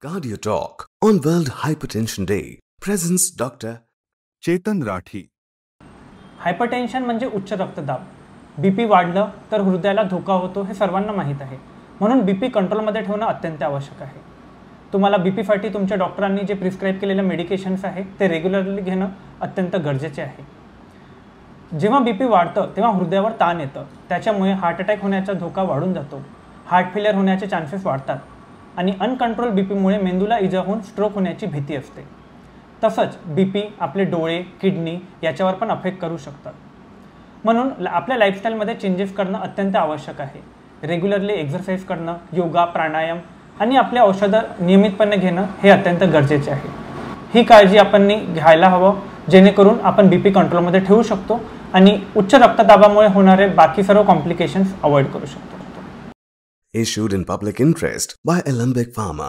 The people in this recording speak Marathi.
Cardio Talk on World Hypertension Day presents Dr. Chetan Rathi. Hypertension म्हणजे उच्च रक्तदाब. बीपी वाढलं तर हृदयाला धोका होतो हे सर्वांना माहीत आहे. म्हणून बीपी कंट्रोलमध्ये ठेवणं अत्यंत आवश्यक आहे. तुम्हाला बीपीसाठी तुमच्या डॉक्टरांनी जे प्रिस्क्राइब केलेले मेडिकेशन्स आहे ते रेग्युलरली घेणं अत्यंत गरजेचे आहे. जेव्हा बीपी वाढतं तेव्हा हृदयावर ताण येतं. त्याच्यामुळे हार्ट अटॅक होण्याचा धोका वाढून जातो. हार्ट फेलियर होण्याचे चान्सेस वाढतात आणि अनकंट्रोल बीपीमुळे मेंदूला इजा होऊन स्ट्रोक होण्याची भीती असते. तसंच बीपी आपले डोळे, किडनी याच्यावर पण अफेक्ट करू शकतात. म्हणून आपल्या लाईफस्टाईलमध्ये चेंजेस करणं अत्यंत आवश्यक आहे. रेग्युलरली एक्सरसाइज करणं, योगा, प्राणायाम आणि आपले औषधं नियमितपणे घेणं हे अत्यंत गरजेचे आहे. ही काळजी आपण घ्यायला हवं जेणेकरून आपण बीपी कंट्रोलमध्ये ठेवू शकतो आणि उच्च रक्तदाबामुळे होणारे बाकी सर्व कॉम्प्लिकेशन्स अवॉइड करू शकतो. Issued in public interest by Alembic Pharma.